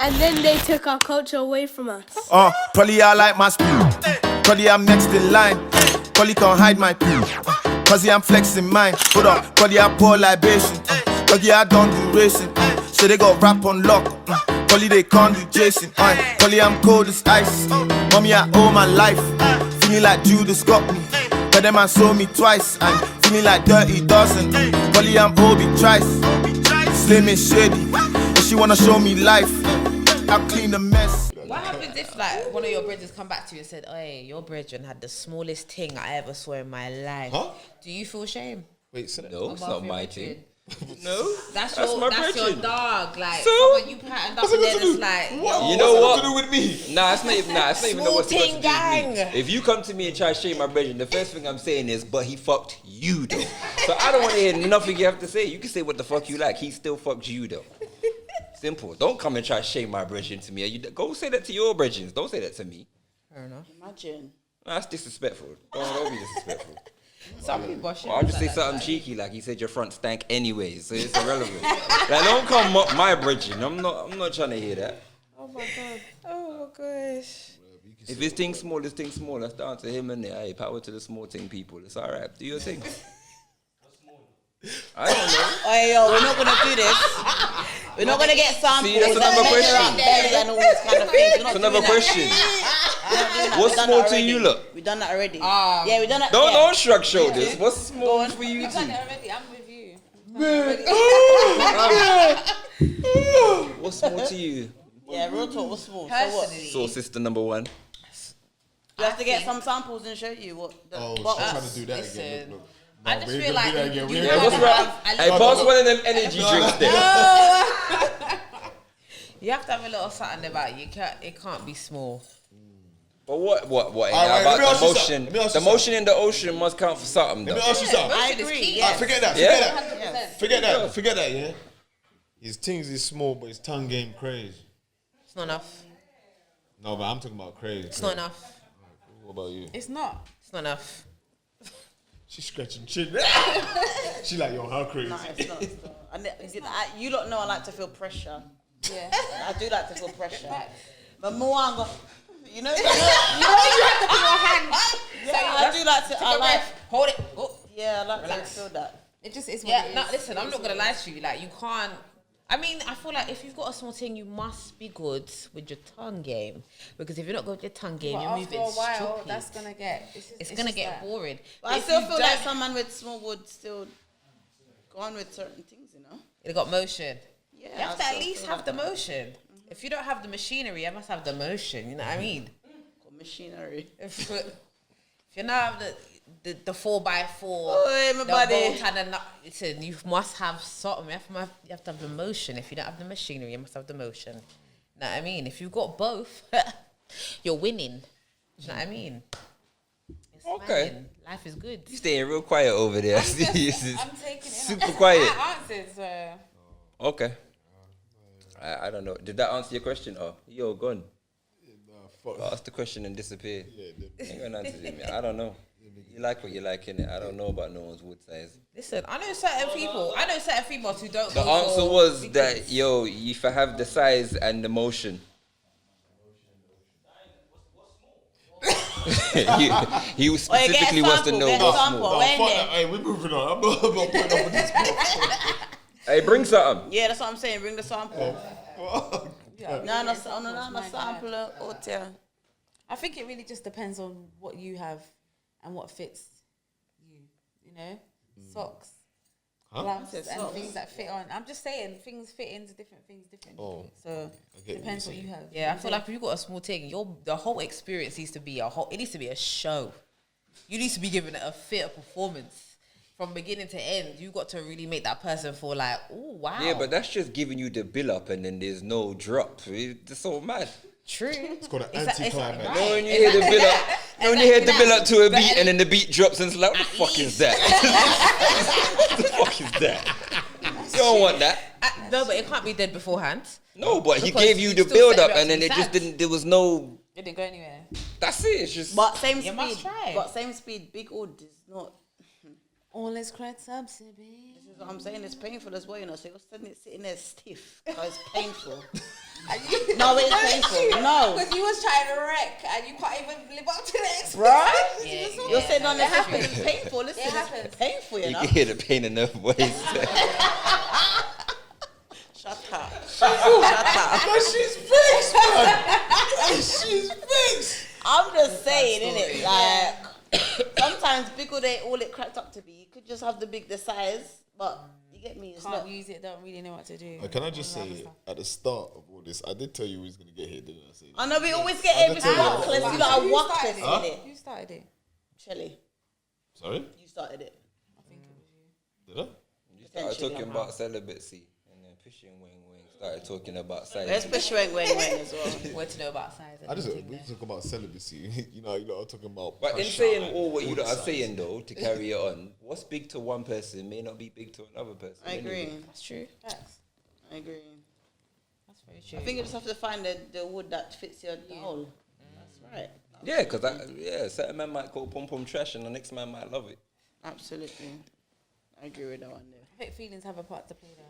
And then they took our culture away from us. Probably I like my speed. Probably I'm next in line. Probably can't hide my pee. Cause I'm flexing mine. Hold up, probably I pour libation. Cause I don't do racing. So they got rap on lock. Probably they can't do Jason. Probably I'm cold as ice. Mommy, I owe my life. Feeling like Judas got me. But them man saw me twice. I'm feeling like Dirty Dawson. Probably I'm Obi Trice. Slim and shady. If she wanna show me life, I'll clean the mess. What happens if like one of your brethren come back to you and said, "Hey, your brethren had the smallest thing I ever saw in my life"? Huh? Do you feel shame? Wait, so no, it's not my thing. No, that's my your brethren. dog. Like, So? when you patterned up and then it's like, You know what? To do with me? Nah, it's not even. Nah, it's not even know what's Small got to do ting with me. If you come to me and try to shame my brethren, the first thing I'm saying is, "But he fucked you though." So I don't want to hear nothing you have to say. You can say what the fuck you like. He still fucked you though. Simple. Don't come and try to shame my brethren to me. Go say that to your brethren. Don't say that to me. Fair enough. Imagine. Nah, that's disrespectful. Don't be disrespectful. Some people are I'll just say something cheeky like he said your front stank anyways, so it's irrelevant. Like, don't come up my brethren. I'm not trying to hear that. Oh my god. Oh my gosh. If his thing small, this thing small. That's down to him and hey, power to the small thing people. It's all right. Do your thing. I don't know. Hey yo, we're not gonna do this. We're not gonna get samples. See, that's another question. And all these kind of things. That's another question. What's small to you, look? We done that already. Yeah, we done that. Don't shrug shoulders. What's small for you I've done too? it already. I'm with you. What's small to you? Yeah, real talk. What's small? So Personally, Soul sister number one. you have to get some samples and show you what. Oh, she's trying to do that again. Look. I just feel like you Hey, what's wrong? Hey, pass one of them energy drinks there. You have to have a little something about you. It can't be small. But what right, about let me ask the you motion? something. Let me ask The you motion in the ocean must count for something, Let though. me ask you something. I agree. Forget that. Forget that. Yeah. His things is small, but his tongue game crazy. It's not enough. No, but I'm talking about crazy. It's not enough. What about you? it's not. It's not enough. She's scratching chin. She like, yo, how crazy? No, it's not. You don't know I like to feel pressure. Yeah. I do like to feel pressure. But more I'm going, you know you have to put your hands. Yeah, I do like to. I like. Hold it. Oh. Yeah, I like to feel that. It just is. Yeah. No, listen. I'm not gonna lie to you. Like, you can't. I mean, I feel like if you've got a small thing, you must be good with your tongue game. Because if you're not good with your tongue game, But you're after moving a while, stupid. that's gonna get. It's gonna get boring. But I if still you feel like don't- someone with small would still go on with certain things, you know. It got motion. Yeah, You have to I at still least feel have like the that. motion. If you don't have the machinery, you must have the motion. You know what I mean? Machinery. If you not have the 4x4, Oi, my the buddy. bolt and the nut, listen, you must have something. You have to have the motion. If you don't have the machinery, you must have the motion. You know what I mean? If you've got both, you're winning. You know what I mean? It's Okay. fine. Life is good. You staying real quiet over there. I'm taking it. Super quiet. I answered, so. Okay. I don't know. Did that answer your question? Oh, yo, gone. Ask the question and disappear. Ain't gonna answer it, man. I don't know. You like what you like, innit? I don't know about no one's wood size. Listen, I know certain people. I know certain females who don't. The answer was that, yo, if I have the size and the motion. he specifically wants to know what's small. Hey, we're moving on. I'm not putting up with this. Hey, bring something. Yeah, that's what I'm saying. Bring the sample. No sample or tell. I think it really just depends on what you have and what fits you. You know, socks, gloves, and things that fit on. I'm just saying things fit into different things differently. So it depends what you have. Yeah, I feel like if you got a small thing, the whole experience needs to be it needs to be a show. You need to be given a theatre performance from beginning to end. You got to really make that person feel like, oh wow. Yeah, but that's just giving you the bill up and then there's no drop. It's so mad. True. It's called an anticlimax. No, when you hear the bill up, when you hear the bill up to a beat and then the beat drops and it's like, what the fuck is that? What the fuck is that? You don't want that. No, but it can't be dead beforehand. No, but he Because gave you you the still build set up it up and to then be it just sad. didn't, there was no, It didn't go anywhere. that's it. It's just, But same You must speed. try. But same speed. Big old is not. All is credit subsidy. This is what I'm saying. It's painful as well, you know. So you're sitting there stiff because it's painful. No, it's painful. No. Because you was trying to wreck and you can't even live up to the expectations. Right? You're saying on this it's painful. Listen, It happens. it's painful, you You know. can hear the pain in her voice. Shut up. But she's fixed, man. She's fixed. I'm just saying, innit? Like, sometimes pickle ain't all it cracked up to be. You could just have the size, but you get me. It's Can't not. use it, don't really know what to do. Can I just say, at the start of all this, I did tell you we was gonna get here, didn't I? Say I know we always get I did everything tell you. up. Let's do like a Who walk started test, it? innit? Who started it? Shelly, Sorry? you started it. I think it was you. Did I? You started talking about celibacy, and then Fishy and Wing Wing started talking about Let's size. push wang as well. What to know about size? I just we talk about celibacy. you know, are talking about. But in pressure saying and all what you lot are size. saying though, to carry it on, what's big to one person may not be big to another person. I agree. anyway. That's true. Facts. I agree. That's very true. I think you just have to find the wood that fits your hole. That's right. Yeah, because certain man might call pom pom trash, and the next man might love it. Absolutely. I agree with that one there. I think feelings have a part to play there.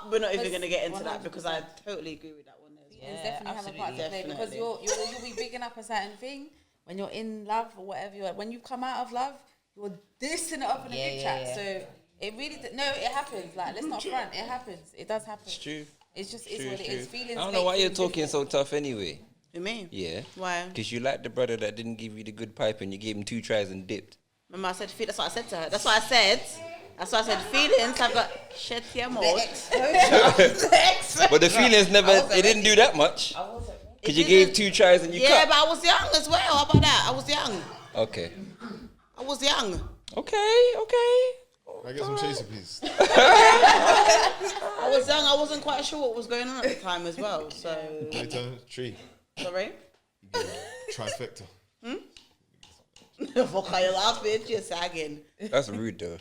We're not even going to get into that because I totally agree with that one as well. Feelings definitely have a part to play because Definitely. you'll be bigging up a certain thing when you're in love or whatever you're. When you come out of love, you're dissing it up in a big chat. So it really it happens. Like let's not front. It happens. It does happen. It's true. It's just is what it is. Feelings. I don't know why you're talking so tough anyway. You mean? Yeah. Why? Because you like the brother that didn't give you the good pipe and you gave him 2 tries and dipped. Remember I said that's what I said to her. That's what I said. That's why I said feelings have got shit your mouth. But the feelings never, it didn't do that much. Because you gave 2 tries and you Yeah, cut. but I was young as well. How about that? I was young. Okay. I was young. Okay. Can I get some chaser, please? I was young. I wasn't quite sure what was going on at the time as well. So, Tree. sorry. Trifecta. Fuck are you laughing? You're sagging. That's rude though.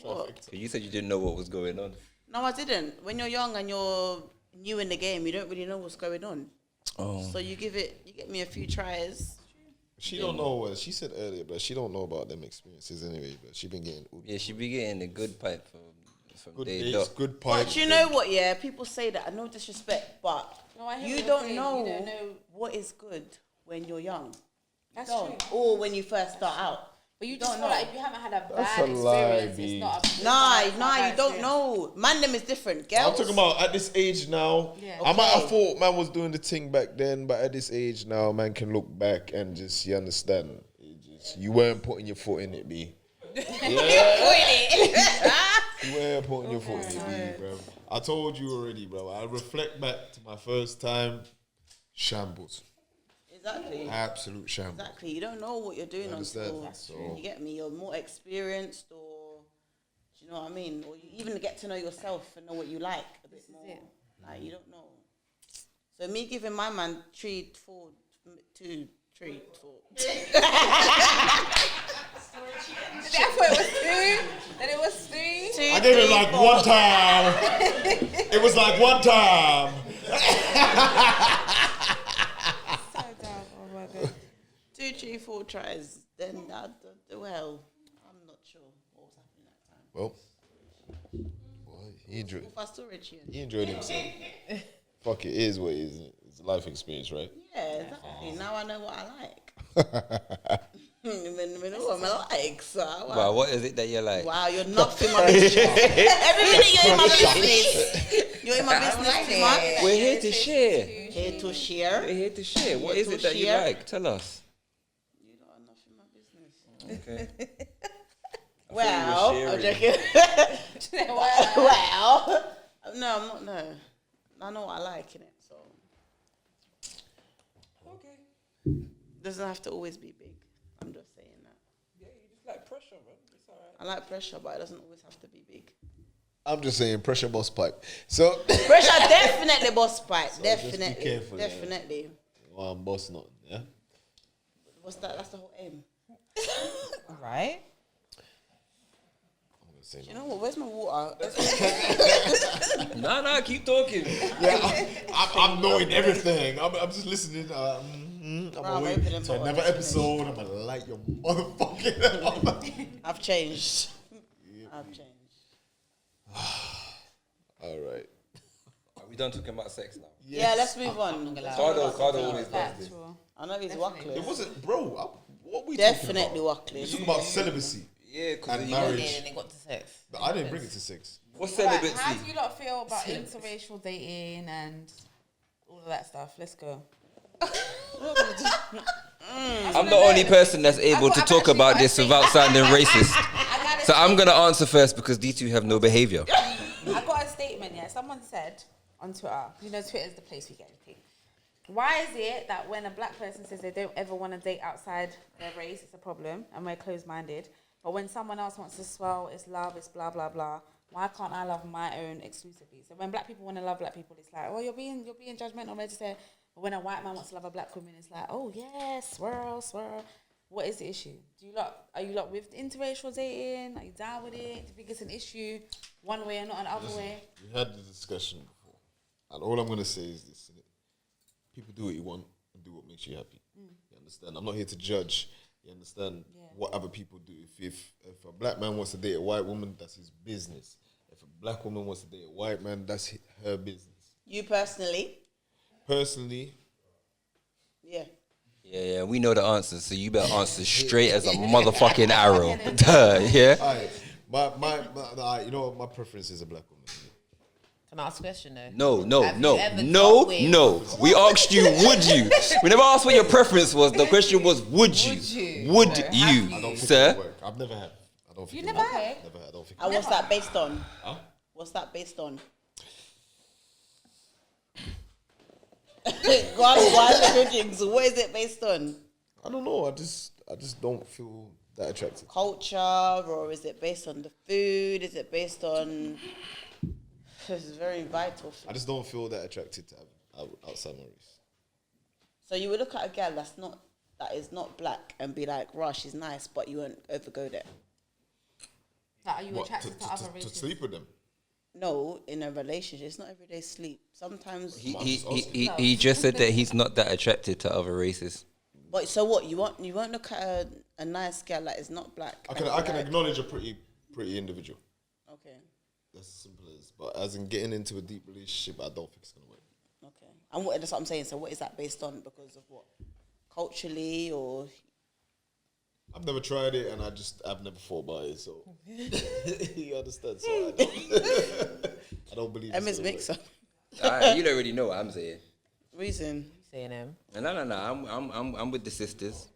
What? 'Cause you said you didn't know what was going on. No, I didn't. When you're young and you're new in the game, you don't really know what's going on. Oh. So you get me a few tries. She don't know what she said earlier, but she don't know about them experiences anyway. But she been getting Yeah, she be getting a good pipe from good day dates, dot. good pipe. But you know what? Yeah, people say that. No disrespect, but No, I hear you what you're don't saying. know You don't know. what is good when you're young. That's Don't. true. Or when you first start out. But you don't just feel know. like if you haven't had a That's bad a lie, experience, B. it's not a Nah, it's not a you bad don't experience. know. Man, them is different. Girls. I'm talking about at this age now. Yeah. I might have Okay. thought man was doing the thing back then, but at this age now, man can look back and just you understand. You weren't putting your foot in it, B. You weren't putting your foot in it, B, bro. I told you already, bro. I reflect back to my first time, shambles. Exactly. Absolute shambles. Exactly. You don't know what you're doing understand? until That's true. you get me. You're more experienced, or do you know what I mean? Or you even get to know yourself and know what you like a bit more. Like you don't know. So me giving my man 3, 4, 2, 3, 4. I thought it was 2, then it was 3. 2, I gave it 3, like 4. one time. It was like one time. So dumb. Oh my god. 2, 3, 4 tries. Then well, I'm not sure what was happening that time. Well, he enjoyed. If I still reach you. He enjoyed himself. Fuck it, is what it is. It's a life experience, right? Yeah, exactly. Now I know what I like. I know what I like. So Wow, what is it that you like? wow, you're not in my business. Every minute you're in my business. You're in my business too much. We're here to share. Here to share. We're here to share. What Here is to it that you share. like? Tell us. You don't have enough in my business. Okay. Well, you were I'm sharing. joking. Well, no, I'm not. No, I know what I like in it. So Okay. doesn't have to always be big. I'm just saying that. Yeah, you just like pressure, man. It's alright. I like pressure, but it doesn't always have to be big. I'm just saying, pressure boss pipe. So, Pressure definitely boss pipe. So just be Definitely. careful, yeah. Definitely. well, I'm boss not, yeah? What's that? That's the whole aim. Right? I'm gonna say You no. know what? Where's my water? Nah, keep talking. Yeah, I'm knowing everything. I'm just listening. I'm I'm wait opening to another bottles. episode. I'm gonna light your motherfucking. I've changed. I've changed. All right. Are we done talking about sex now? Yeah, let's move on. Cardo always does this. I know he's wackless. It wasn't, bro. What we Definitely talking about? wackless. It's talking about celibacy Yeah, because and you marriage. And then it got to sex. But I didn't bring it to sex. What's Right, celibacy? how do you lot feel about interracial dating and all of that stuff? Let's go. I'm the only person that's able to talk about this without sounding racist. So I'm gonna answer first because these two have no behavior. I got a statement, yeah. Someone said on Twitter, you know, Twitter's the place we get everything. Why is it that when a black person says they don't ever want to date outside their race, it's a problem and we're closed-minded? But when someone else wants to swell, it's love, it's blah, blah, blah. Why can't I love my own exclusively? So when black people want to love black people, it's like, oh, you're being judgmental, ready to say. But when a white man wants to love a black woman, it's like, oh, yeah, swirl, swirl. What is the issue? Are you lot with interracial dating? Are you down with it? Do you think it's an issue one way and not another way? We had the discussion before. And all I'm going to say is this. Innit? People do what you want and do what makes you happy. You understand? I'm not here to judge. You understand what other people do. If a black man wants to date a white woman, that's his business. If a black woman wants to date a white man, that's her business. You personally? Personally, Yeah. Yeah, we know the answers, so you better answer straight as a motherfucking arrow. Duh, yeah? my you know what? My preference is a black woman. Can I ask a question though? No. Have you ever dealt with- We asked you, would you? We never asked what your preference was. The question was, would you? Would I you, don't think sir? it'll work. I've never had. I don't think You it'll never work. had? Never had. I don't think. And what's that based on? Huh? What's that based on? Go on, what is it based on? I don't know. I just don't feel that attracted. Culture, or is it based on the food? Is it based on? This is very vital. I just don't feel that attracted to outside my race. So you would look at a girl that is not black and be like, "Rah, she's nice," but you won't ever go there. Like, are you What, attracted to other to races? sleep with them? No, in a relationship, it's not everyday sleep. Sometimes, He just said that he's not that attracted to other races. but so what? You won't look at a nice girl that is not black. I and can be like, acknowledge a pretty individual. Okay, That's as simple as. But as in getting into a deep relationship, I don't think it's gonna work. okay. And that's what I'm saying. So what is that based on? Because of what? Culturally, or I've never tried it, and I've never thought about it. So you understand? So I don't believe. Emma's mixer. You don't already know what I'm saying. Reason. Saying him. No. I'm with the sisters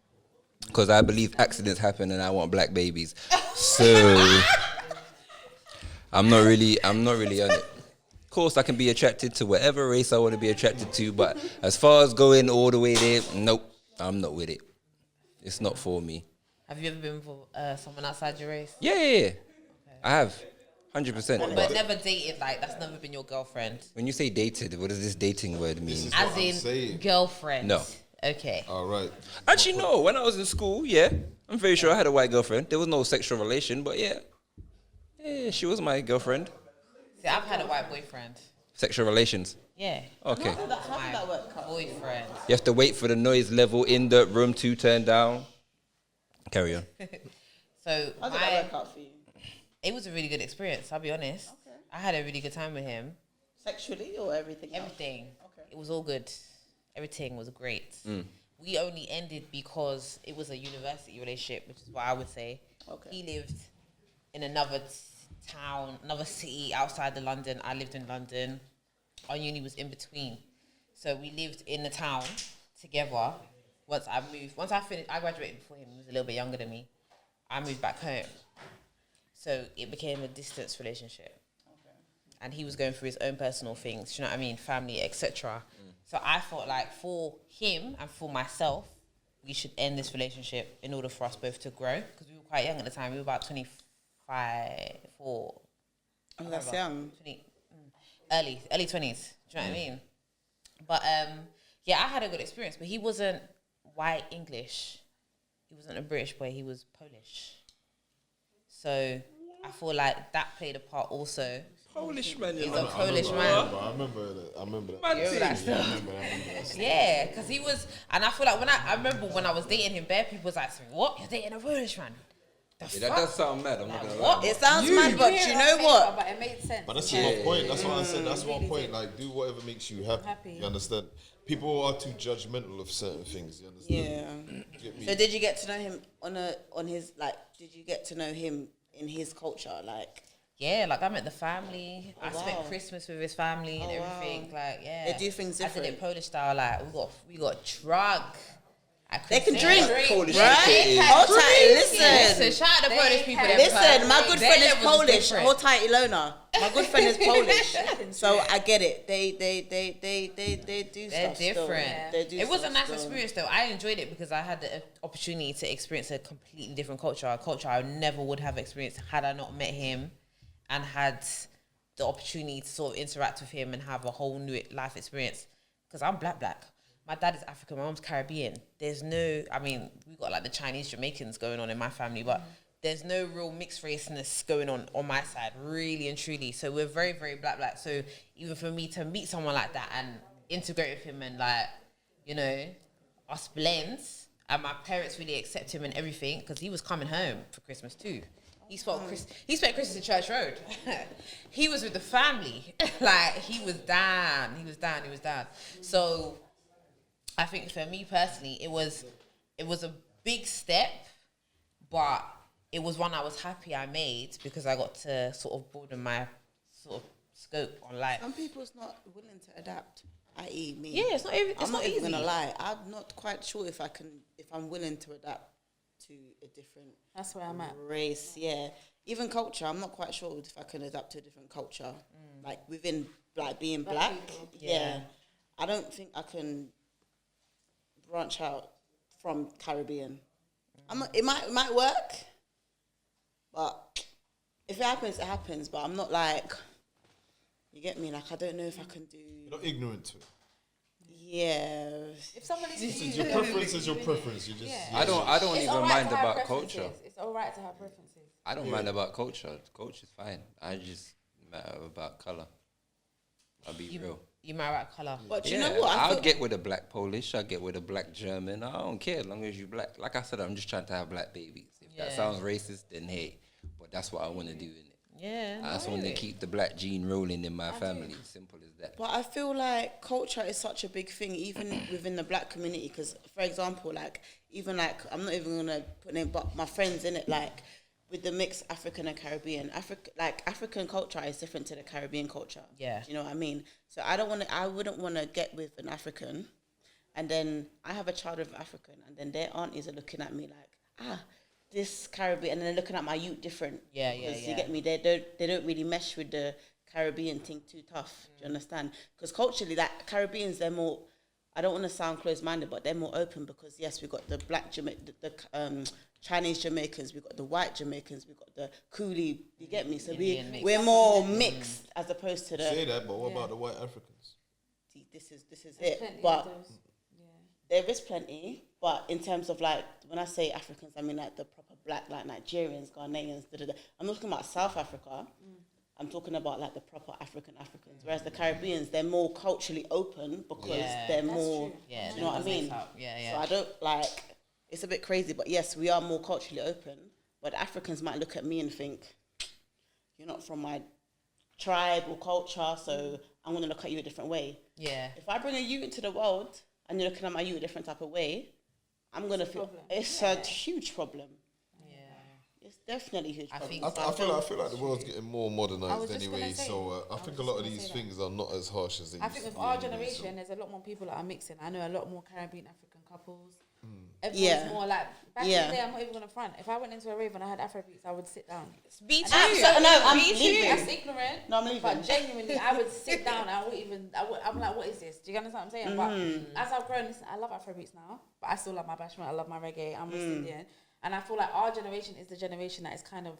because I believe accidents happen, and I want black babies. So I'm not really on it. Of course, I can be attracted to whatever race I want to be attracted to, but as far as going all the way there, nope, I'm not with it. It's not for me. Have you ever been with someone outside your race? Yeah. I have. 100%. But never dated, like, that's never been your girlfriend. When you say dated, what does this dating word mean? As in girlfriend. No. Okay. All right. Actually, no. When I was in school, yeah, I'm very sure I had a white girlfriend. There was no sexual relation, but yeah, she was my girlfriend. See, I've had a white boyfriend. Sexual relations. Yeah. Okay. How did that work? Boyfriend. You have to wait for the noise level in the room to turn down. Carry on. So How did that work out for you? it was a really good experience, I'll be honest. Okay. I had a really good time with him. Sexually or everything? else? Everything. Okay. It was all good. Everything was great. We only ended because it was a university relationship, which is what I would say. Okay. He lived in another town, another city outside of London. I lived in London. Our uni was in between. So we lived in the town together. Once I finished, I graduated before him. He was a little bit younger than me. I moved back home. So it became a distance relationship. Okay. And he was going through his own personal things, you know what I mean? Family, etc. So I felt like for him and for myself, we should end this relationship in order for us both to grow. Because we were quite young at the time. We were about 25, 4. Oh, that's young. 20, early 20s. Do you know what I mean? But yeah, I had a good experience. But he wasn't white English. He wasn't a British boy. He was Polish. So I feel like that played a part also. Polish man, He's a Polish man. I remember that. You remember that stuff? I remember that. Yeah, because he was, and I feel like I remember when I was dating him, bare people was like, "What? You're dating a Polish man?" Yeah, that does sound mad. I'm not gonna What? lie. It sounds mad, but you know what? But it made sense. But that's my point. That's what I said. That's my point. Like, do whatever makes you happy. You understand? People are too judgmental of certain things. You understand? Yeah. Get me? So did you get to know him on his like? Did you get to know him in his culture? Like, Yeah, like I met the family. I wow. spent Christmas with his family and everything. Like, yeah, They do things I did different. it Polish style. Like we got drug. they can drink, Polish right? shit is- Hold tight, Listen, listen. shout out to Polish people. them Listen, first. my good Their friend is levels Polish. different. Hold tight, Ilona. My good friend is Polish, so I get it. They do They're stuff. different. Still. They do It was a stuff nice still. experience though. I enjoyed it because I had the opportunity to experience a completely different culture, a culture I never would have experienced had I not met him and had the opportunity to sort of interact with him and have a whole new life experience. Because I'm black. My dad is African, my mom's Caribbean. There's no, I mean, we got like the Chinese Jamaicans going on in my family, but there's no real mixed raceness going on my side, really and truly. So we're very, very black. So even for me to meet someone like that and integrate with him and like, you know, us blends, and my parents really accept him and everything because he was coming home for Christmas too. He spent Christmas in Church Road. He was with the family. Like, he was down. So I think for me personally, it was a big step, but it was one I was happy I made because I got to sort of broaden my sort of scope on life. Some people's not willing to adapt, i.e. me. Yeah, it's not even. It's I'm not easy. even gonna lie. I'm not quite sure if I'm willing to adapt to a different. That's where I'm at. Race, yeah. Even culture, I'm not quite sure if I can adapt to a different culture, like within like being black. Yeah, I don't think I can branch out from Caribbean. It might work, but if it happens, it happens. But I'm not like, you get me? Like, I don't know if I can do. You're not ignorant to it. Yeah. If somebody's Your preference is your preference. You just. I don't It's even all right mind to have about preferences. culture. It's all right to have preferences. I don't mind about culture. Culture's fine. I just matter about color. I'll be real. You marry out colour. But you know what? I'll get with a black Polish. I'll get with a black German. I don't care as long as you black. Like I said, I'm just trying to have black babies. If that sounds racist, then hey. But that's what I want to do in it. Yeah. I just want to keep the black gene rolling in my family. Simple as that. But I feel like culture is such a big thing, even within the black community. Because, for example, like, even like, I'm not even going to put name, but my friends in it, like, with the mixed African and Caribbean, African culture is different to the Caribbean culture. Yeah. Do you know what I mean? So I wouldn't want to get with an African, and then I have a child with an African, and then their aunties are looking at me like, this Caribbean, and then looking at my youth different. Yeah. You get me? They don't really mesh with the Caribbean thing too tough. Do you understand? Because culturally, like, Caribbeans, they're more. I don't want to sound closed-minded, but they're more open because yes, we got the black Chinese Jamaicans, we got the white Jamaicans, we got the Coolie. You get me? So we're more mixed as opposed to the. Say that, but what about the white Africans? See, this is it. But there is plenty. But in terms of like, when I say Africans, I mean like the proper black, like Nigerians, Ghanaians. I'm not talking about South Africa. I'm talking about like the proper Africans. Whereas the Caribbeans, they're more culturally open because they're more. true. Yeah, do you know what I mean? Yeah. So I don't like. It's a bit crazy, but yes, we are more culturally open. But the Africans might look at me and think, "You're not from my tribe or culture, so I'm going to look at you a different way." Yeah. If I bring a you into the world and you're looking at my you a different type of way, I'm going to feel it's a huge problem. It's definitely a huge problem. I feel like the world's getting more modernized just anyway. gonna say So I think a lot of these things are not as harsh as they I used think to with be our anyway, generation, there's a lot more people that are mixing. I know a lot more Caribbean African couples. Yeah. Everyone's more like back in Yeah. the day. I'm not even gonna front. If I went into a rave and I had Afrobeats, I would sit down. Me too. I'm Me leaving. That's ignorant. No, I'm leaving. But genuinely, I would sit down. I'm like, what is this? Do you understand what I'm saying? But as I've grown, listen, I love Afrobeats now, but I still love my bashment. I love my reggae. I'm West Indian, and I feel like our generation is the generation that is kind of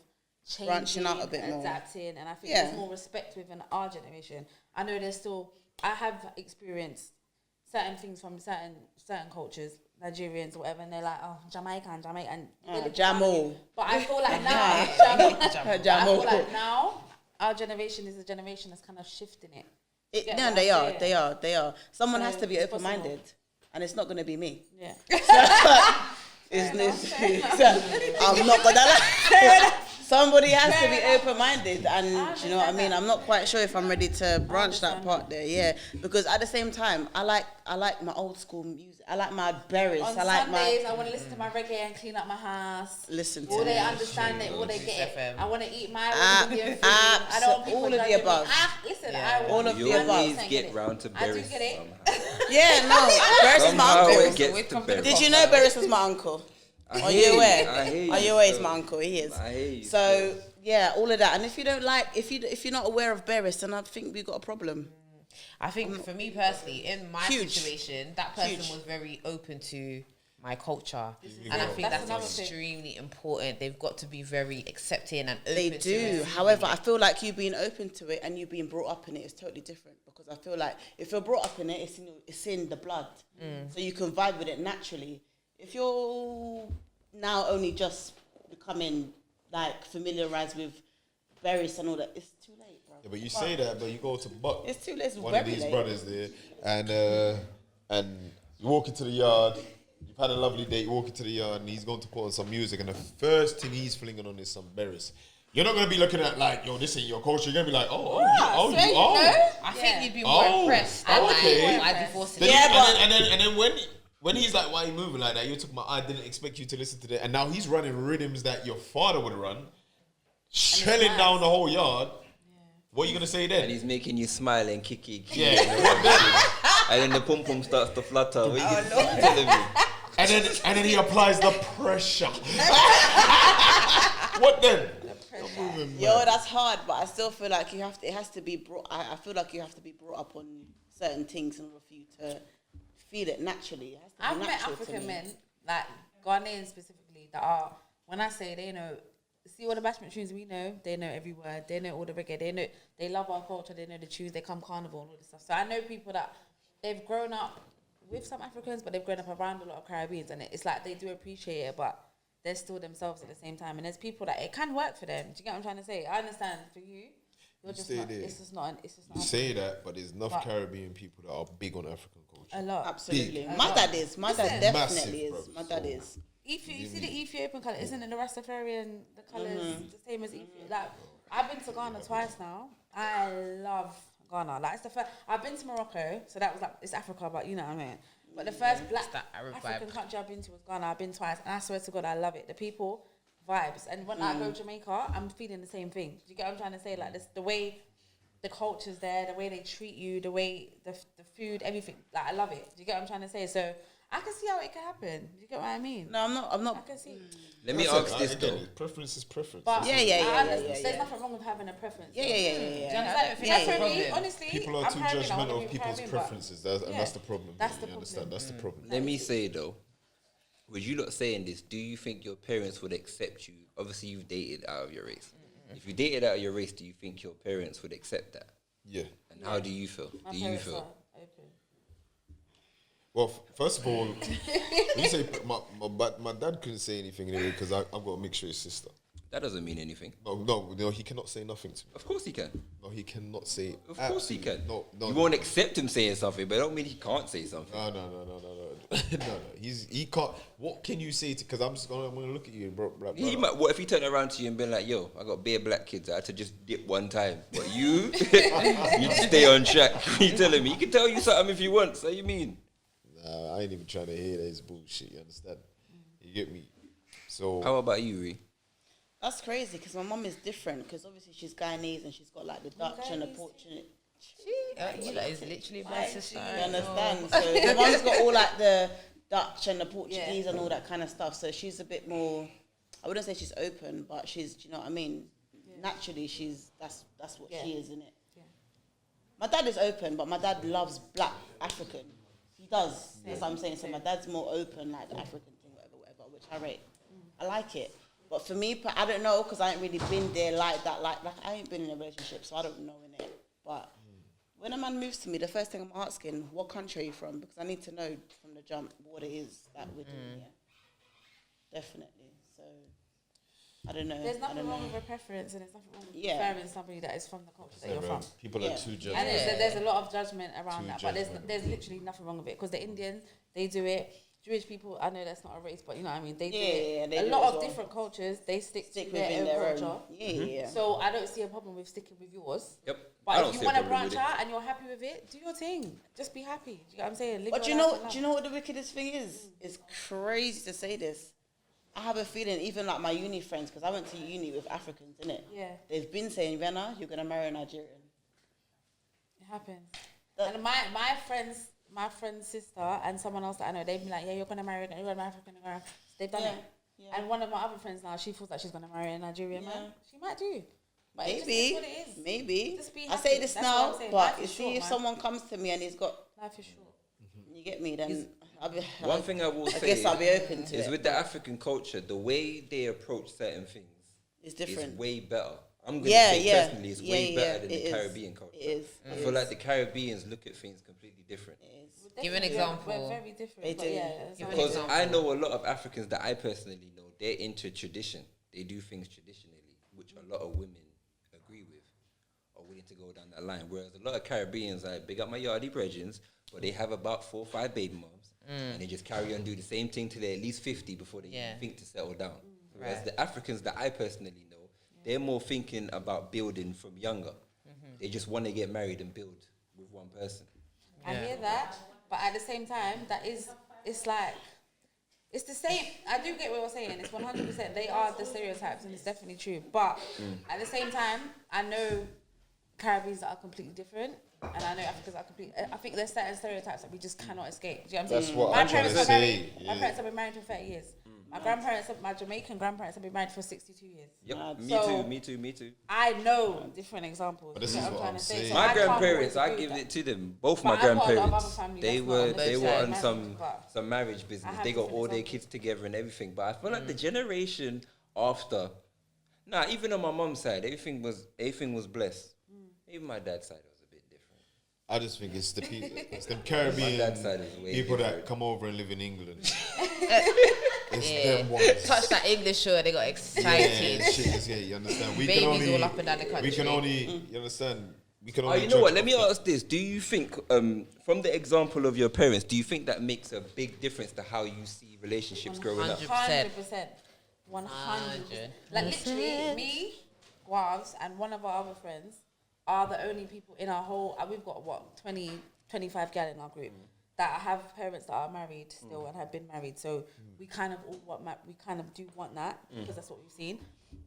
changing, Branching out a bit more. adapting, and I think there's more respect within our generation. I know there's still. I have experienced certain things from certain cultures, Nigerians or whatever, and they're like, oh, Jamaican. Jamo. But I feel like now, I feel Jamo. like now, our generation is the generation that's kind of shifting it. Get No, what they I'm are. saying? Someone So has to be it's open-minded, and it's not going to be me. Yeah. I'm not gonna lie. Somebody has to be open-minded, and do you know what I mean? I'm not quite sure if I'm ready to branch that part there, yeah. Because at the same time, I like my old school music. I like my berries. On I like Sundays, I want to listen to my reggae and clean up my house. Listen to Will they me. understand it? Will they get it? I want to eat my Indian food. I don't want people all of the judging me. above. Listen, Yeah. I want All of you the above. understand, Always get round to I do berries get it. somehow. Yeah, no. Berries is my Somehow uncle. it gets to berries. Did you know Berries was my uncle? I Are hear you you, aware? I hear you, Are you aware? He's so- my uncle. He is. I hear you, So yeah, all of that. And if you don't like, if you're not aware of Berries, then I think we got a problem. I think for me personally, in my Huge. situation, that person Huge. was very open to my culture, and I think That's that's another thing. extremely important. They've got to be very accepting and open. They to do. receiving However, it. I feel like you being open to it and you being brought up in it is totally different, because I feel like if you're brought up in it, it's in the blood, so you can vibe with it naturally. If you're now only just becoming like familiarized with berries and all that, it's too late, bro. Yeah, but you say that, but you go to Buck. It's too late. It's One of very these late. brothers there, and you walk into the yard. You've had a lovely day. You walk into the yard, and he's going to put on some music, and the first thing he's flinging on is some berries. You're not gonna be looking at like, yo, this ain't your culture. You're gonna be like, I think you'd be more impressed. Oh, Like, okay. I'd be forced to. Then Yeah, you- and then when he's like, why are you moving like that? You're talking about, I didn't expect you to listen to that. And now he's running rhythms that your father would run, shelling down the whole yard. What are you going to say then? And he's making you smile and kicky. Yeah. And then the pum pum starts to flutter. What you telling me? and then he applies the pressure. What then? Yo, that's hard, but I still feel like you have to. It has to be brought. I feel like you have to be brought up on certain things in order for you to feel it naturally. It has to be I've met natural to African me. men, like Ghanaians specifically, that are, when I say they know, see all the bashment tunes we know, they know every word, they know all the reggae, they love our culture, they know the tunes, they come carnival and all this stuff. So I know people that they've grown up with some Africans, but they've grown up around a lot of Caribbeans, and it's like they do appreciate it, but they're still themselves at the same time. And there's people that it can work for them. Do you get what I'm trying to say? I understand for you, you're just stay not, there. it's just not. You say that, but there's enough But- Caribbean people that are big on African culture. a lot. Absolutely, Big. my dad is. My dad Listen. definitely Massive, is. bro. My dad So- is. You see the Ethiopian colour, isn't it the Rastafarian, the colours Mm-hmm. the same as Ethiopia? Like, I've been to Ghana twice now. I love Ghana. Like, it's the first, I've been to Morocco, so that was like, it's Africa, but you know what I mean. But the first black that Arab African vibe. country I've been to was Ghana. I've been twice, and I swear to God, I love it. The people, vibes. And when I go to Jamaica, I'm feeling the same thing. Do you get what I'm trying to say? Like, this, the way the culture's there, the way they treat you, the way the food, everything. Like, I love it. Do you get what I'm trying to say? So I can see how it can happen. Do you get what I mean? No, I'm I not. can see. Let me That's ask it. this Again, though. preference is preference. But Yeah. There's nothing wrong with having a preference. Yeah. Do you understand? that's That's the for me, problem. honestly. People are I'm too Caribbean, I wanna judgmental be of people's Caribbean, but preferences, and yeah, that's the problem. that's the you understand? problem. That's the problem. Let me say though, with you lot saying this, do you think your parents would accept you? Obviously, you've dated out of your race. If you dated out of your race, do you think your parents would accept that? Yeah. And how do you feel? My Do you parents feel? are open. Well, first of all, when you say my dad couldn't say anything anyway because I've got a mixture sister. That doesn't mean anything. No, he cannot say nothing to me. Of course he can. No, he cannot say. Of course he can. No. You won't accept him saying something, but don't mean he can't say something. No. No. He can't. What can you say to? Because I'm gonna look at you, bro. He might. What if he turned around to you and been like, "Yo, I got bare black kids. I had to just dip one time." But you, you stay on track. You telling me? He can tell you something if you want. So you mean? Nah, I ain't even trying to hear that. It's bullshit. You understand? You get me? So How about you, Ree? That's crazy because my mum is different because obviously she's Guyanese and she's got like the Dutch and the Portuguese. You lot is literally my sister. You understand? So my mum's got all like the Dutch and the Portuguese and all that kind of stuff. So she's a bit more. I wouldn't say she's open, but she's. Do you know what I mean? Naturally, that's what she is, isn't it? Yeah. My dad is open, but my dad loves black African. He does. That's what I'm saying. So my dad's more open, like the African thing, whatever, which I rate. I like it. But for me, I don't know because I ain't really been there like that. Like I ain't been in a relationship, so I don't know in it. But when a man moves to me, the first thing I'm asking, what country are you from? Because I need to know from the jump what it is that we're doing here. Definitely. So I don't know. There's I nothing don't wrong know. with a preference, and there's nothing wrong with Yeah. preferring somebody that is from the culture that you're man, from. people Yeah. are too And judgmental. there's a lot of judgment around Too that, but judgmental. there's literally nothing wrong with it because the Indians, they do it. Jewish people, I know that's not a race, but you know what I mean. They do Yeah, it. they a do lot as of well. different cultures, they stick to within their own own. culture. Yeah. So I don't see a problem with sticking with yours. Yep. I But don't if see you a want to problem with branch it. out and you're happy with it, do your thing. Just be happy. Do you know what I'm saying? Live But your do life and you love. know what the wickedest thing is? It's crazy to say this. I have a feeling, even like my uni friends, because I went to uni with Africans, innit? Yeah. They've been saying, Rihanna, you're gonna marry a Nigerian. It happens. That- And my friend's sister and someone else that I know, they've been like, yeah, you're gonna marry an African. They've done Yeah, it. yeah. And one of my other friends now, she feels like she's gonna marry a Nigerian man. She might do. But it just Maybe, is what it is. maybe. Just be I happy. say this That's what now, I'm saying. but Life you is see, short, if man. someone comes to me and he's got, Life is short. you get me, then One thing I will I say guess I'll be open to is it. with the African culture, the way they approach certain things It's is different. way better. I'm going to Yeah, say yeah. personally, it's Yeah, way yeah, better than it the is. Caribbean culture. It is. I feel like the Caribbeans look at things completely different. Give an Definitely, example. We're very different. They but do. yeah, Give an Because example. I know a lot of Africans that I personally know, they're into tradition. They do things traditionally, which a lot of women agree with or willing to go down that line. Whereas a lot of Caribbeans, I big up my yardie brethren, but they have about 4 or 5 baby moms and they just carry on do the same thing till they're at least 50 before they even think to settle down. Whereas Right. the Africans that I personally know, they're more thinking about building from younger. They just want to get married and build with one person. I hear that, but at the same time, it's like, it's the same. I do get what you're saying. It's 100%. They are the stereotypes, and it's definitely true. But at the same time, I know Caribbeans that are completely different, and I know Africans are completely. I think there's certain stereotypes that we just cannot escape. Do you know what I'm That's saying? what My I'm trying parents to were say, married. yeah. My parents have been married for 30 years. My Jamaican grandparents have been married for 62 years. Yep, me So- too, me too, me too. I know different examples. But this You know is what trying I'm to say? saying. So My I can't grandparents, always I agree give with it that. to them. Both But my I've got a lot of grandparents, other family they that's were not they on were those on sides, some marriage business. have They got different all their examples. kids together and everything. But I feel like the generation after, even on my mom's side, everything was blessed. Even my dad's side was a bit different. I just think it's the people, it's them My Caribbean dad's side is way people that different. come over and live in England. It's Yeah. them ones. Touch that English show, they got Yeah, excited. shit is, yeah, you understand? We Babies can only, all up and down the We country. can only, you understand? We can Oh, only you know what? judge Let me off that. ask this: do you think, from the example of your parents, do you think that makes a big difference to how you see relationships growing up? 100%. 100%. Like literally, me, Guavs, and one of our other friends are the only people in our whole. We've got what 25 gal in our group that have parents that are married still and have been married. So we kind of all want. We kind of do want that because that's what we've seen.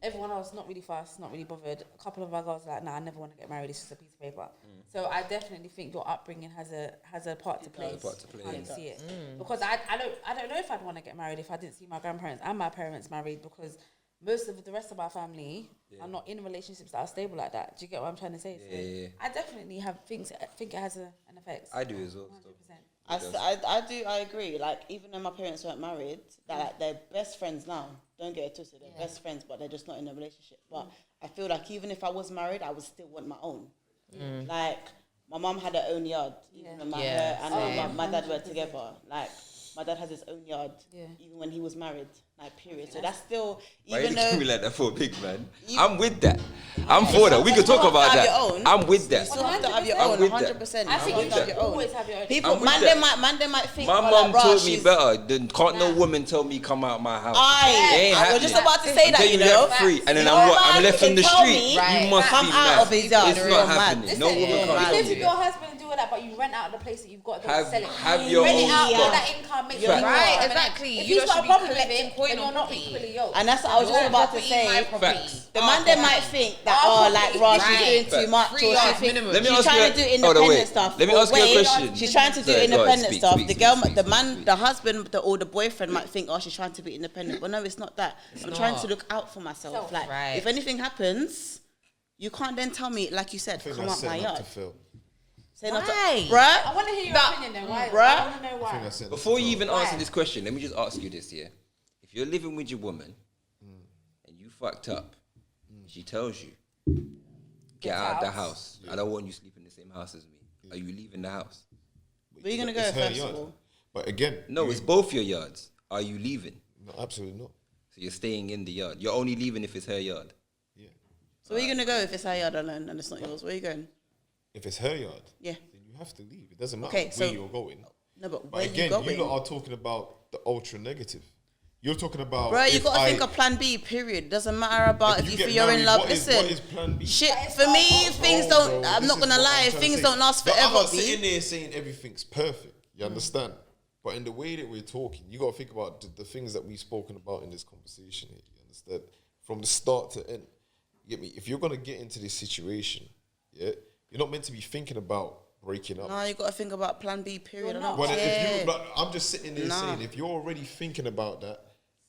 Everyone else not really fast, not really bothered. A couple of our girls are like, nah, I never want to get married. It's just a piece of paper. So I definitely think your upbringing has a part to play. part to play, How yeah. you see it. Because I don't know if I'd want to get married if I didn't see my grandparents and my parents married, because most of the rest of our family are not in relationships that are stable like that. Do you get what I'm trying to say? So Yeah. I definitely think it has an effect. I do as well. 100%. I agree. Like, even though my parents weren't married, they're best friends now. Don't get it twisted. They're best friends, but they're just not in a relationship. But I feel like even if I was married, I would still want my own. Like, my mum had her own yard, even when Yeah, her and my dad were 100%. together. Like, my dad has his own yard, even when he was married. Like, period. So that's still, Why even you looking at though me like that for a big man? You- I'm with that. I'm for that. We You could talk still have about to have that. your own. I'm with that. you still have to have your I'm own, with that. 100%. I think I'm you with should that. always have your own. People, I'm with man, that. they might think, My oh, mum like, bruh, taught me she's- better than can't no woman tell me come out my house. Ain't I was just happening. about to say that, Until you you know. left free, and then No I'm man left can on the tell street. me, You must come be out mad. of his yard, It's you're not mad. happening. No Listen, woman you can't live tell with me your that. husband and do all that, but you rent out the place that you've got, don't Have- sell it. have your rent it own out, spot. get that income, make You're your right, income. exactly. If You he's lot got should a be problem, collecting then coin you're on not property. equally yoked. And that's what I was just about to say. Facts. The man they might think that, Our oh, like, property. Ross, she's Right. doing too much, or 3 she yards think minimum. Let me she's ask you trying a- to do hold on, independent wait. stuff. Let me Or ask you a wait, question. she's trying to do Sorry, go ahead, independent speak, stuff. speak, The girl, speak, the speak, man, speak. the husband, or the boyfriend might think, oh, she's trying to be independent. But no, it's not that. I'm trying to not. look out for myself. Like, Right. if anything happens, you can't then tell me, like you said, I think come that's out my setting up yard. to fail. Say not to, Why? bruh. I want to hear your That- opinion then. Why? Bruh. I want to know I think why. that's setting up Before to you fail. even Why? answer this question, let me just ask you this, yeah? If you're living with your woman and you fucked up, she tells you, get out of the house. I don't want you sleeping in the same house as me. Are you leaving the house? Where you gonna go It's her first yard. of all? But again, No, it's both your yards. Are you leaving? no, absolutely not. So you're staying in the yard. You're only leaving if it's her yard. Yeah. So where you gonna go if it's her yard alone and it's not yours? Where you going? If it's her yard, Yeah. then you have to leave. It doesn't matter Okay, so- where you're going. No, but But where again, you going? you lot are talking about the ultra negative. You're talking about. Bro, you if got to I- think of plan B, period. Doesn't matter about If if you you get you're in married, love. what is- Listen, what is plan B? shit, That is for me, fine. things No, don't, bro, I'm this not is going to what I'm lie, trying to things say. don't last No, forever, I'm not B. sitting there saying everything's perfect. You understand? But in the way that we're talking, you got to think about the things that we've spoken about in this conversation here. You understand? From the start to end. You get me? If you're going to get into this situation, yeah, you're not meant to be thinking about breaking up. No, you got to think about plan B, period. You're I don't not. Well, if care. you, like, I'm just sitting there Nah. saying, if you're already thinking about that,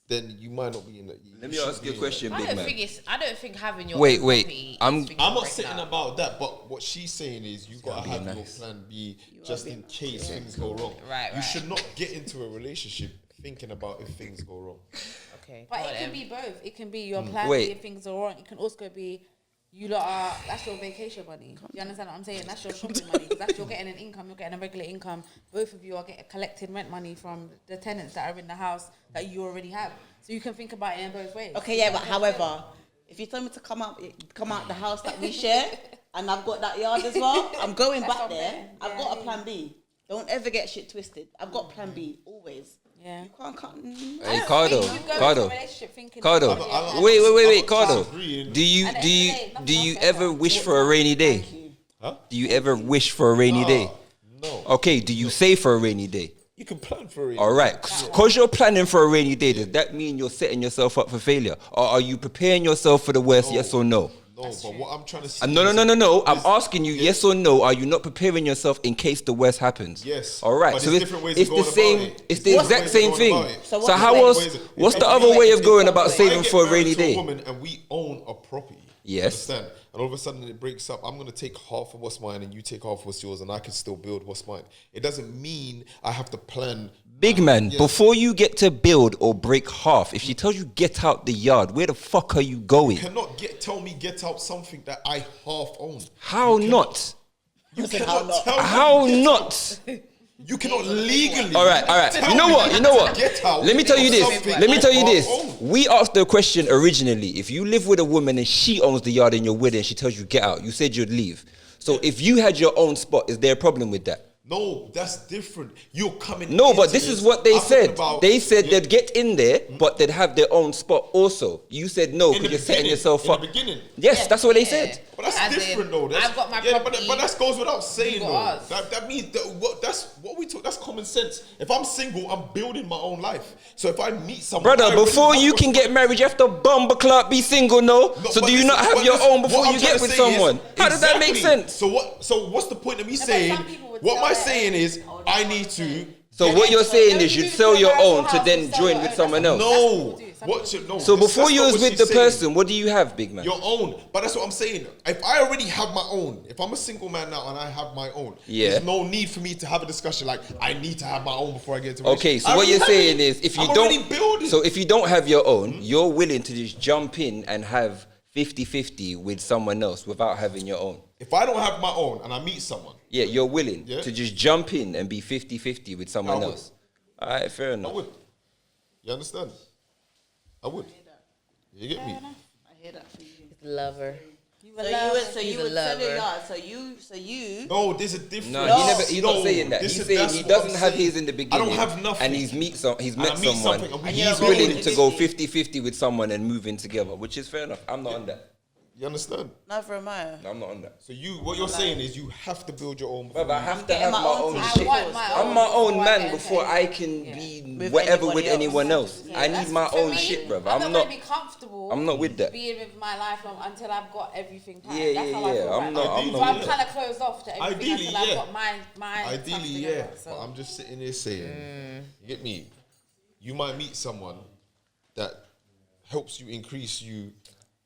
then you might not be in that. Let me ask you a question, I big don't man. think it's. I don't think having your Wait, own wait. property I'm- is thinking I'm not breaking saying up. about that, but what she's saying is you got to have your nice. plan B just in case things go wrong. Right, You right. should not get into a relationship thinking about if things go wrong. Okay, But well it can then. be both. It can be your plan Wait. B if things are wrong. It can also be you lot are, that's your vacation money. Do you understand what I'm saying? That's your shopping money. Because that's you're getting an income, you're getting a regular income. Both of you are getting collecting rent money from the tenants that are in the house that you already have. So you can think about it in both ways. Okay, yeah, but however, if you tell me to come out the house that we share, and I've got that yard as well, I'm going That's back what I'm there. saying. I've Yeah, got a yeah. plan B. Don't ever get shit twisted. I've got plan B always. Yeah. You can't cut. Hey, Cardo, You go into a Cardo, relationship thinking Cardo. it's gonna be a Wait, plan. wait, I'm not Cardo. disagreeing. Do you At the do end you of the day, nothing do you else ever matters. wish for a rainy day? Thank you. Huh? Do you ever wish for a rainy day? No. Okay. Do you save for a rainy day? You can plan for it. All right. Because you're planning for a rainy day, does that mean you're setting yourself up for failure, or are you preparing yourself for the worst? Yes or no? No, but what I'm trying to say. No. I'm is- asking you, yes or no. Are you not preparing yourself in case the worst happens? Yes. All right. But So there's it's, different ways it's of the going same. about it. It's There's the different exact ways of same going thing. about it. So So what's how the else? ways? What's If the I other get- way of if going I- about if I saving get for a married rainy to a day? woman and we own a property. Yes. Understand? And all of a sudden it breaks up. I'm gonna take half of what's mine and you take half of what's yours, and I can still build what's mine. It doesn't mean I have to plan. Big man, Yes. before you get to build or break half, if she tells you get out the yard, where the fuck are you going? Cannot tell me get out something that I half own. How You not? You Listen, cannot how not? tell me How get not? out. You cannot legally. All right. tell You know me what? You know what? Get out Let me tell you of this. something Let me I tell you half this. own. We asked the question originally. If you live with a woman and she owns the yard and you're with her and she tells you get out, you said you'd leave. So if you had your own spot, is there a problem with that? No, that's different. You're coming. No, but into this is what they I'm talking said. about- They said Yeah. they'd get in there, but they'd have their own spot also. You said no In because the you're setting beginning, yourself in up. the beginning. Yes, that's what they said. But that's As in, different though. That's, I've got my yeah, property, but that goes without saying you though. got ours. That means that's what we talk. That's common sense. If I'm single, I'm building my own life. So if I meet someone, I Brother, already before have you what's can get mine. married, you have to bumble clock, be single, no? No, So but do you listen, not have but your listen, own before what you I'm get trying with to say is- someone? How does that make Exactly. sense? So what's the point of me but saying? some people would What sell am I their saying own. is Oh, they I want need to to. say. So get what you're into- saying No, is you you'd do sell your commercial own to house then and sell join your with own. someone That's else. what No, people do. Some what people you do. no. So before that's you not was what with she's the saying. person, what do you have, big man? Your own, but that's what I'm saying. If I already have my own, if I'm a single man now and I have my own, Yeah. there's no need for me to have a discussion like I need to have my own before I get into. Okay, so I what already you're have saying it. is if you I'm already don't building. so if you don't have your own, you're willing to just jump in and have 50-50 with someone else without having your own. If I don't have my own and I meet someone, Yeah, you're willing Yeah. to just jump in and be 50-50 with someone I would. else. All right, fair I enough. would. You understand? I would. You get me? I hear that from you. Lover. So He's you a would sell your lover. yard. So you. No, there's a difference. No, he's No, not saying that. this He's is- saying that's he what doesn't I'm have saying. his in the I beginning. don't have nothing. And he's met And I meet someone. something and And He's you're willing building. to go 50-50 with someone and move in together, which is fair enough. I'm not on that. You understand? Never mind. I'm not on that. So what you're saying is you have to build your own. But I have to getting have my my own own thing. I shit. want my I'm own my own before I man get before into I anything. can be With whatever with anybody anyone else. else. I need my For own me, shit, brother. I'm I'm not not. gonna be comfortable. I'm not with that. Being with my lifelong until I've got everything. Packed. Yeah, That's yeah, how I yeah. feel I'm right not- now. I'm So not I'm with kind of closed off to everything Ideally, until I've yeah. got my stuff Ideally, together. yeah. So. But I'm just sitting there saying, you get me? You might meet someone that helps you increase you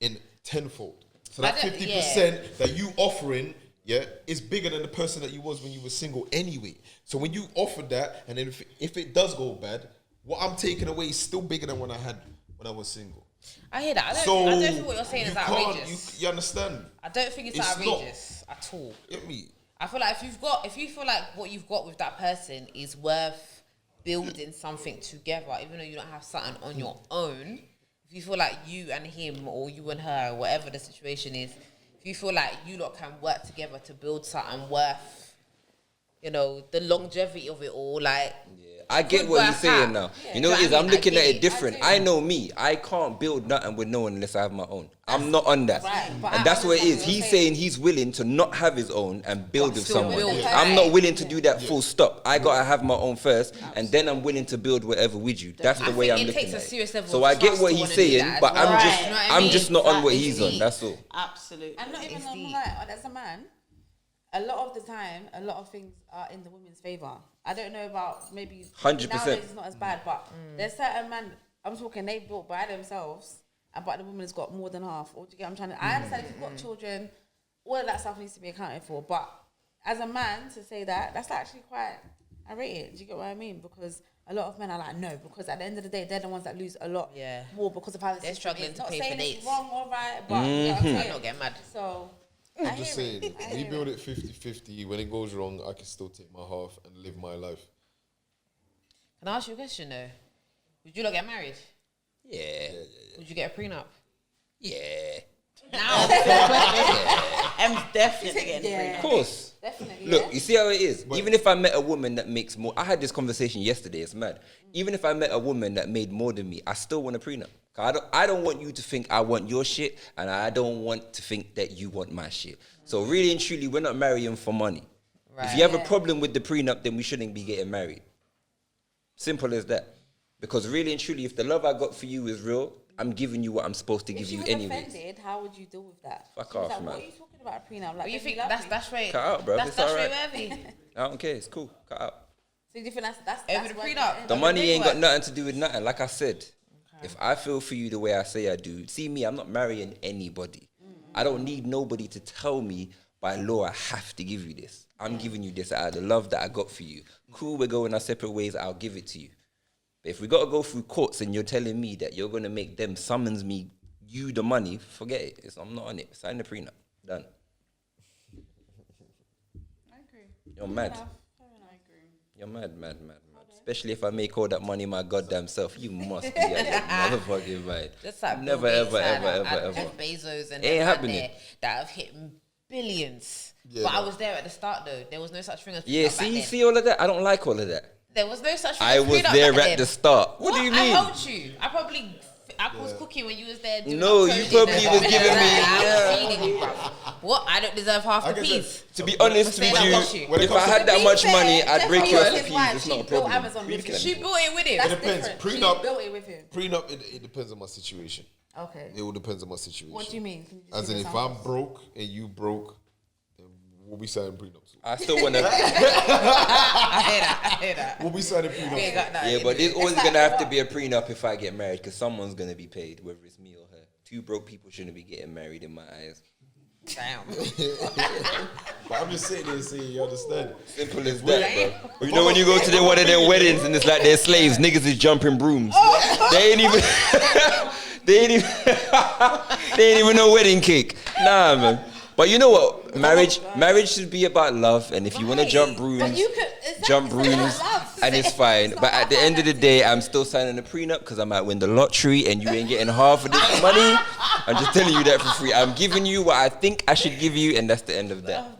in tenfold. So that I don't- 50% that you offering, yeah, is bigger than the person that you was when you were single anyway. So when you offer that, and then if it does go bad, what I'm taking away is still bigger than when I was single. I hear that. I So don't think what you're saying you is can't- outrageous. You understand? I don't think it's It's not. outrageous at all. Get me? I feel like if you feel like what you've got with that person is worth building something together, even though you don't have something on your own, if you feel like you and him or you and her, whatever the situation is, if you feel like you lot can work together to build something worth you know, the longevity of it all. Like, I get could what you're work saying out. now. You know what it is? I I'm mean, I looking get at it it. different. I I know me. I can't build nothing with no one unless I have my own. I'm not on that. Right, but And I that's what it is. understand what He's you're saying he's willing to not have his own and build with still someone. build. I'm not Right. willing to do that full stop. I gotta have my own first, and then I'm willing to build whatever with you. That's the I way think I'm it looking takes a at it. serious level So of I get trust what to he's wanna do saying, that but as well. I'm just Right. You know what I mean? just not on That what is he's on. deep. That's all. Absolutely. And not even It's on deep. like, as a man, a lot of the time, a lot of things are in the women's favor. I don't know about maybe 100%. nowadays it's not as bad, but there's certain men. I'm talking they built by themselves, but the woman's got more than half. Or do you get? I'm trying to. I understand if you've got children, all of that stuff needs to be accounted for. But as a man, to say that, that's actually quite. I rate it. Do you get what I mean? Because a lot of men are like, no, because at the end of the day, they're the ones that lose a lot more because of how the They're system struggling is. to Not pay for saying dates. it's wrong or right, but you know what I'm I'm saying? not getting mad. So I'm just saying, we build it 50-50. When it goes wrong, I can still take my half and live my life. Can I ask you a question though? Would you not get married? Yeah. Would you get a prenup? Yeah. Now, I'm definitely getting free. Of course. Definitely. Look, you see how it is? Even if I met a woman that makes more, I had this conversation yesterday, it's mad. Even if I met a woman that made more than me, I still want a prenup. 'Cause I don't want you to think I want your shit, and I don't want to think that you want my shit. So really and truly, we're not marrying for money. If you have a problem with the prenup, then we shouldn't be getting married. Simple as that. Because really and truly, if the love I got for you is real, I'm giving you what I'm supposed to If give she you was anyways. offended, how would you deal with that? Fuck She was off, like, man. What are you talking about a prenup? Like, you don't think love that's me? that's straight? Cut out, bro. That's It's alright. straight worthy. I don't care. It's cool. Cut out. So you think that's Over the worth prenup. it? The Okay, money big ain't got work. nothing to do with nothing. Like I said, if I feel for you the way I say I do, see me, I'm not marrying anybody. I don't need nobody to tell me by law I have to give you this. I'm giving you this out of the love that I got for you. Cool, we're going our separate ways, I'll give it to you. But if we got to go through courts and you're telling me that you're going to make them summons me, you the money, forget it. I'm not on it. Sign the prenup. Done. I agree. You're mad. I agree. You're mad. Especially if I make all that money my goddamn self. You must be out of your motherfucking mind. Just like Never, Bill Gates ever, and ever. Jeff Bezos and Ain't them happening. there that have hit billions. Yeah, but I no. was there at the start though. There was no such thing as Yeah, prenup back then. see all of that? I don't like all of that. There was no such thing I as was prenup there back at then. the start. What do you mean? I helped you. I was cooking when you was there. Doing No, up you coding probably and was stuff. giving me- I was feeding you, bro. What? I don't deserve half I the guess piece. To be honest saying with I got you, you. When it if I comes to- had that be much fair, money, I'd Jeff break you off Bezos, the his piece. wife, It's she not a built problem. Amazon with him. She bought it with him. That's It depends. different. She Prenup- built it with him. Prenup, it depends on my situation. Okay. It all depends on my situation. What do you mean? Can you just As give in, if examples? I'm broke and you broke, then we'll be signing prenups. I still want to. I hear that. We'll be signing We prenups. ain't got that. Yeah, but there's always like going to have to what? be a prenup if I get married because someone's going to be paid, whether it's me or her. Two broke people shouldn't be getting married in my eyes. Damn. But I'm just sitting there saying, you understand? Simple as that, bro. You know when you go to one of their weddings and it's like they're slaves, niggas is jumping brooms. They ain't even, they ain't even, they ain't even no wedding cake. Nah, man. But you know what? Marriage should be about love, and if you want to jump brooms, But you could exactly jump say brooms, about love. and it's fine. But at the end of the day, I'm still signing a prenup because I might win the lottery, and you ain't getting half of this money. I'm just telling you that for free. I'm giving you what I think I should give you, and that's the end of that.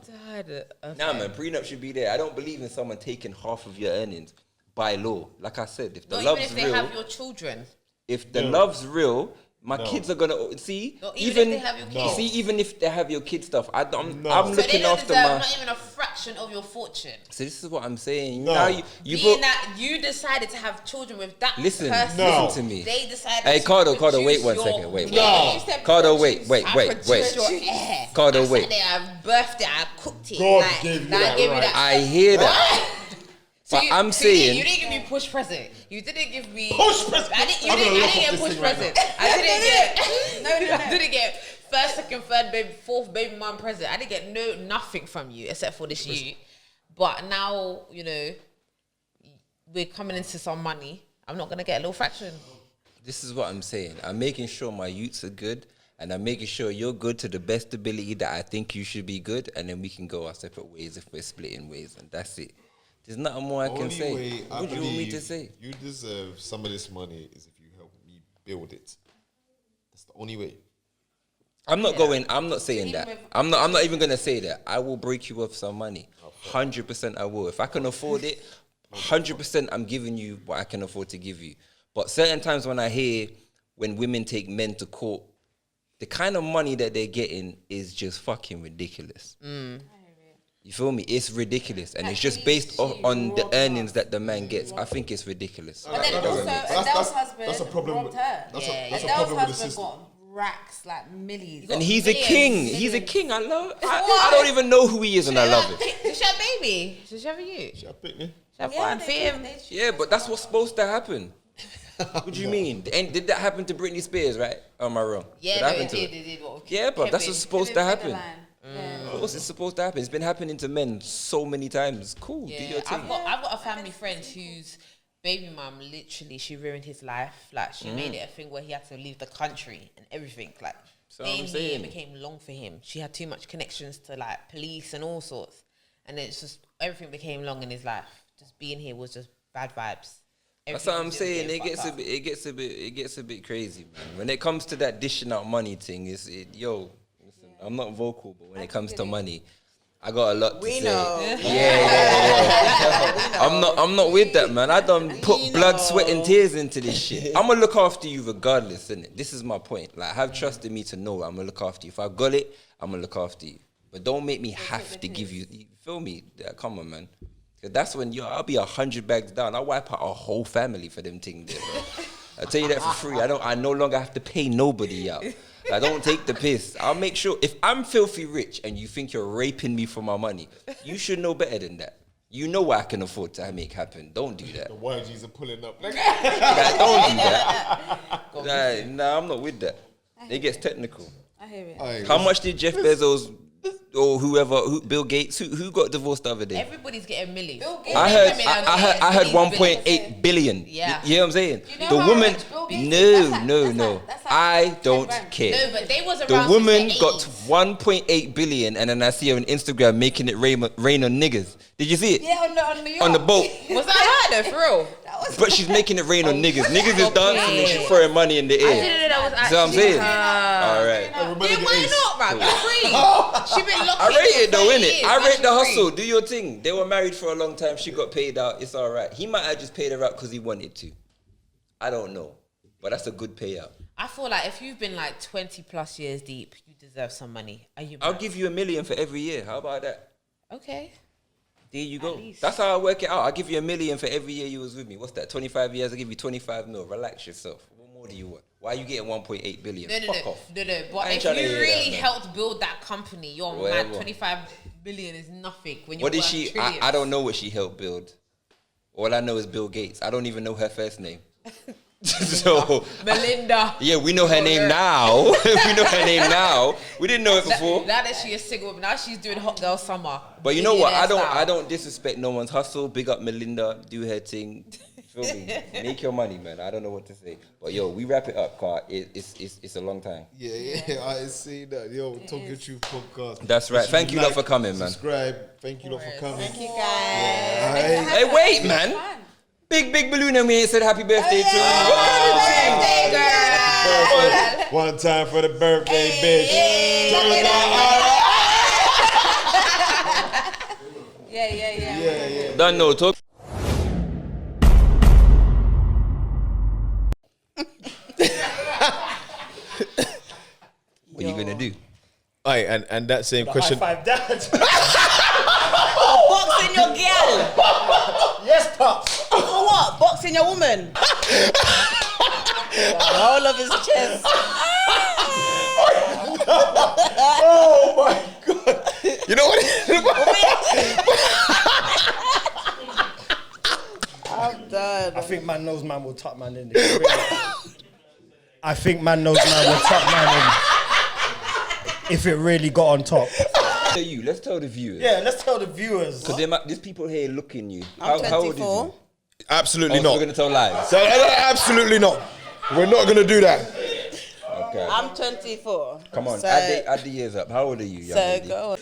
Nah, man, prenup should be there. I don't believe in someone taking half of your earnings by law. Like I said, if the Not even love's if they real, have your children. if the love's real, my kids are gonna see. Not even if they have your kids. See, even if they have your kid stuff, I'm So they looking don't after deserve my. not even a fraction of your fortune. So this is what I'm saying. No. Now you Being both, that you decided to have children with that listen, person, listen to me. they decided Hey, to Cardo, produce wait one your second, wait. heir. You said Cardo, produce. wait. I produced your heir. Cardo, I wait. sat there, I birthed it, I cooked it. God like, gave you like, that gave me right. that. I hear that. But I'm so saying, you didn't give me push present. You didn't give me Push present? I didn't. You I'm didn't. gonna I look didn't up get this push thing right present. I didn't get. I didn't get first, second, third, baby, fourth baby mom present. I didn't get nothing from you except for this you. But now you know we're coming into some money. I'm not gonna get a little fraction. this is what I'm saying. I'm making sure my youths are good, and I'm making sure you're good to the best ability that I think you should be good, and then we can go our separate ways if we're splitting ways, and that's it. There's nothing more I can Only say. way I What do you want me to believe say? you deserve some of this money is if you help me build it. That's the only way. I'm not going. I'm not saying Even that. with- I'm not even gonna say that. I will break you off some money. 100% I will. If I can afford it, 100% I'm giving you what I can afford to give you. But certain times when I hear when women take men to court, the kind of money that they're getting is just fucking ridiculous. You feel me? It's ridiculous, and it's just based on the earnings that the man gets. I think it's ridiculous. But then also, Adele's husband that's a problem robbed with- her. that's Adele's a problem with the husband system. got racks, like millions. And he's a millions, king. He's a millions. king. I don't even know who he is, and I love him. Does she have a baby? Does she have a you? Should I pick me? Have one for him. Yeah, but that's what's supposed to happen. What do you mean? And did that happen to Britney Spears, right? Or am I wrong? Yeah, Did no, that happen it to did. her? It did. What, Yeah, but that's Kevin. what's supposed to happen. Yeah. Of course, it's supposed to happen. It's been happening to men so many times. Cool, do your Yeah, thing. I've got a family friend whose baby mum literally she ruined his life. Like she made it a thing where he had to leave the country and everything. Like So I'm being saying. here became long for him. She had too much connections to like police and all sorts, and it's just everything became long in his life. Just being here was just bad vibes. That's Everything what I'm was just saying. getting It gets a fucked bit. up. It gets a bit crazy, man. When it comes to that dishing out money thing, yo. Listen, I'm not vocal, but when it comes to money, I got a lot to We say. know. Yeah. I'm not with that, man. I done put blood, sweat, and tears into this shit. I'm gonna look after you regardless, innit? This is my point. Like, have trust in me to know I'm gonna look after you. If I got it, I'm gonna look after you. But don't make me have to give you. You feel me? Yeah, come on, man. 'Cause that's when I'll be 100 bags down. I'll wipe out a whole family for them things there, bro. I tell you that for free. I no longer have to pay nobody out. I don't take the piss. I'll make sure if I'm filthy rich and you think you're raping me for my money, you should know better than that. You know what I can afford to make happen. Don't do that. The YGs are pulling up. Like, don't do that. Nah, I'm not with that. It gets technical. I hear it. Aye, How much did Jeff Bezos or Bill Gates, who got divorced the other day? Everybody's getting millions. Bill Gates- I heard 1.8 billion. Yeah. You know what I'm saying? Do you know The how woman, rich Bill Gates is? no. That's like I 10 don't grand. care. No, but they was The around. woman since the got 80s. 1.8 billion, and then I see her on Instagram making it rain on niggas. Did you see it? Yeah, on New York. On the boat. Was that her though, for real? That was But she's making it rain on niggas. Niggas is Stop dancing and it. she's throwing money in the I air. didn't know that was See what I'm saying? her. All right. Everybody Yeah, get why ace. not, man? You're free. She been locked I in rate for it though, 30 innit? years. I Why rate she the free? hustle. Do your thing. They were married for a long time. She got paid out. It's all right. He might have just paid her out because he wanted to. I don't know. But that's a good payout. I feel like if you've been like 20 plus years deep, you deserve some money. Are you? I'll mad? give you $1 million for every year. How about that? Okay. There you go. least. That's how I work it out. I'll give you $1 million for every year you was with me. What's that? 25 years, I'll give you 25 mil. Relax yourself. What more do you want? Why are you getting 1.8 billion? No. Fuck off. But I ain't if trying to you hear really that, man. helped build that company, you're Whatever. mad. 25 billion is nothing when you're What did worth she? trillions. I don't know what she helped build. All I know is Bill Gates. I don't even know her first name. So Melinda. yeah, we know her name now. We know her name now. We didn't know it before. Now that she is single, now she's doing Hot Girl Summer. But you know what? I Billionaire style. don't disrespect no one's hustle. Big up Melinda. Do her thing. Feel me? Make your money, man. I don't know what to say. But yo, we wrap it up, car. It's a long time. Yeah, I see that. Yo, Talk Your Truth podcast. That's right. Make sure Thank you lot for coming, man. Subscribe. Thank you lot for coming. Thank you guys. Alright. Hey, wait, man. Big balloon and we ain't said happy birthday to you. What kind of thing? One time for the birthday, bitch. Turn it on. Yeah. Don't know. Talk. What are you gonna do? Alright, and that same question. High five, Dad. Boxing your girl. Yes, Pops. For what? Boxing your woman. The whole of his chest. Oh my god! You know what? I'm done. I think man knows man will tuck man in. I think man knows man will tuck man in. If it really got on top. Tell you. Let's tell the viewers. Yeah, let's tell the viewers. Because there's people here looking you. I'm How old 24. are you? Absolutely Oh, so not. we're gonna tell lies. So, absolutely not. We're not gonna do that. Okay. I'm 24. Come on. So, Add the years up. How old are you, young so lady? go on.